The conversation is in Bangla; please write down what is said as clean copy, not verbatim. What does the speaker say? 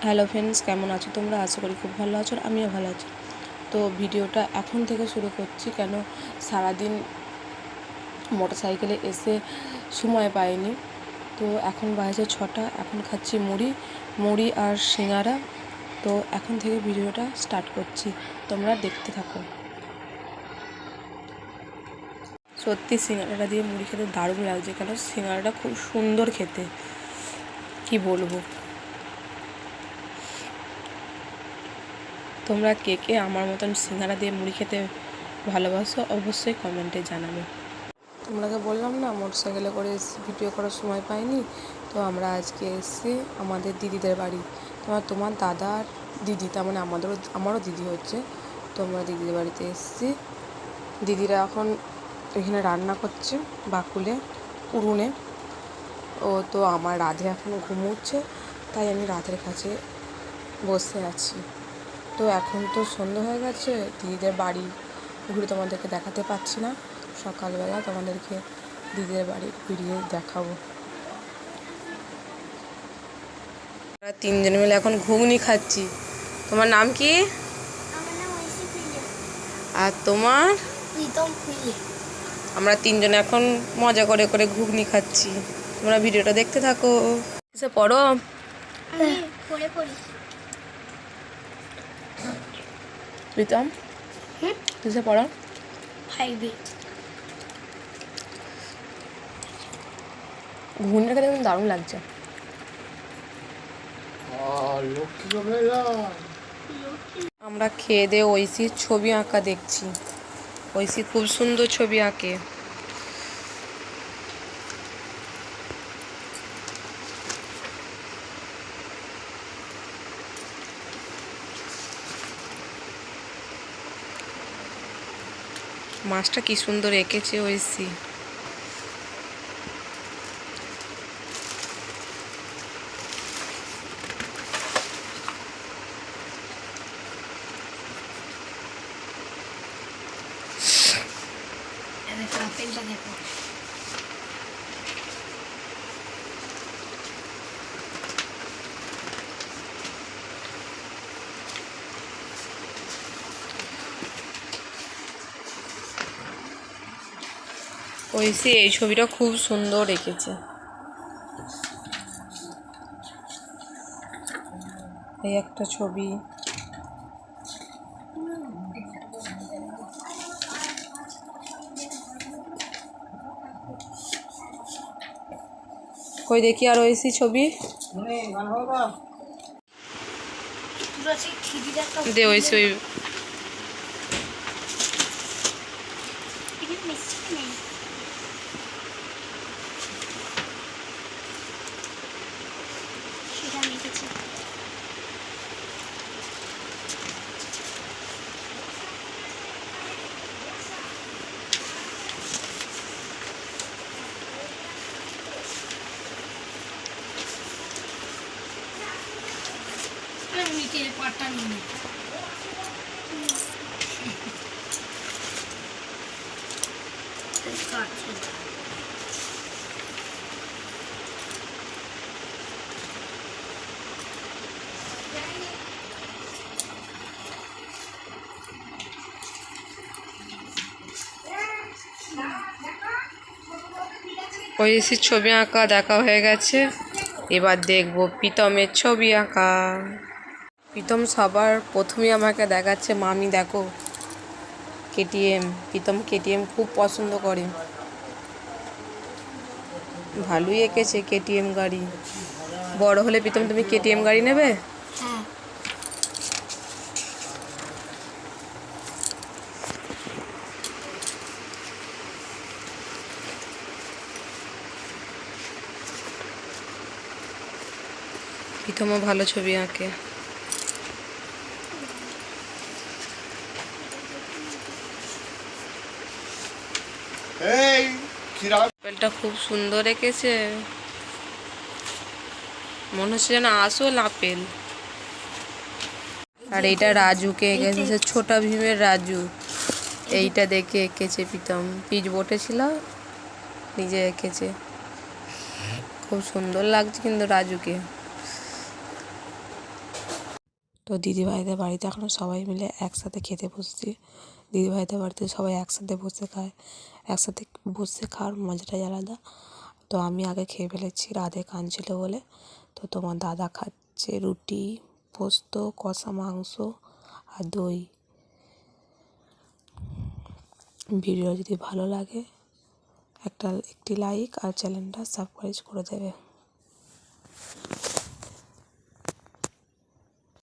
হ্যালো ফ্রেন্ডস, কেমন আছো তোমরা? আশা করি খুব ভালো আছো, আমিও ভালো আছি। তো ভিডিওটা এখন থেকে শুরু করছি, কেন সারাদিন মোটরসাইকেলে এসে সময় পাইনি। তো এখন বাজে 6টা, এখন খাচ্ছি মুড়ি আর সিঙ্গারা। তো এখন থেকে ভিডিওটা স্টার্ট করছি, তোমরা দেখতে থাকো। সত্যি সিঙ্গারাটা দিয়ে মুড়ি খেতে দারুণ লাগছে, কেন সিঙ্গারাটা খুব সুন্দর খেতে, কি বলবো। তোমরা কে কে আমার মতন সিঙ্গারা দিয়ে মুড়ি খেতে ভালোবাসো অবশ্যই কমেন্টে জানাবে। তোমাকে বললাম না মোটরসাইকেলে করে ভিডিও করার সময় পাইনি, তো আমরা আজকে এসেছি আমাদের দিদিদের বাড়ি। তোমার দাদার দিদি, তার মানে আমারও দিদি হচ্ছে। তোমরা দিদিদের বাড়িতে এসেছি। দিদিরা এখন এখানে রান্না করছে বাকুলে, উনুনে। তো আমার রাধে এখন ঘুমোচ্ছে, তাই আমি রাধের কাছে বসে আছি। তো এখন তো সন্ধ্যা হয়ে গেছে, দিদিদের বাড়ি ঘুরে তোমাদেরকে দেখাতে পারছি না। সকালবেলা তোমাদেরকে দিদিদের বাড়ি ঘুরিয়ে দেখাবো। আমরা তিনজন মিলে এখন ঘুগনি খাচ্ছি। তোমার নাম কি? আর তোমার? আমরা তিনজনে এখন মজা করে করে ঘুগনি খাচ্ছি। তোমরা ভিডিওটা দেখতে থাকো। এসে পড়ো। প্রীতম, কিসে পড়ো? 5 ঘুগনিটা খেতে কিন্তু দারুণ লাগছে। আমরা খেয়ে দিয়ে ঐশীর ছবি আঁকা দেখছি। ঐশী খুব সুন্দর ছবি আঁকে। মাছটা কি সুন্দর এঁকেছে ঐশী। ঐশী এই ছবিটা খুব সুন্দর এঁকেছে। এই একটা ছবি। কই দেখি আর ঐশী ছবি দে। ঐশী ঐশীর ছবি আঁকা দেখা হয়ে গেছে। এবার দেখবো প্রীতমের ছবি আঁকা। প্রীতম সবার প্রথমেই আমাকে দেখাচ্ছে, মামি দেখো কেটিএম। প্রীতম কেটিএম খুব পছন্দ করে। ভালোই এঁকেছে কেটিএম গাড়ি। বড় হলে প্রীতম তুমি কেটিএম গাড়ি নেবে? হ্যাঁ। প্রীতমও ভালো ছবি আঁকে। আপেলটা খুব সুন্দর এঁকেছে, মনে হচ্ছে যেন আসল আপেল। আর এইটা রাজুকে এঁকেছে, ছোটা ভীমের রাজু। এইটা দেখে এঁকেছে প্রীতম, পিচ বোটে ছিল, নিজে এঁকেছে। খুব সুন্দর লাগছে কিন্তু রাজুকে। তো দিদিভাইদের বাড়িতে এখন সবাই মিলে একসাথে খেতে বসছি। দিদিভাইদের বাড়িতে সবাই একসাথে বসে খায়, একসাথে বসে খাওয়ার মজাটাই আলাদা। তো আমি আগে খেয়ে ফেলেছি, রাধে কাঁদছিল বলে। তো তোমার দাদা খাচ্ছে রুটি, পোস্ত, কষা মাংস আর দই। ভিডিও যদি ভালো লাগে একটি লাইক আর চ্যানেলটা সাবস্ক্রাইব করে দেবে।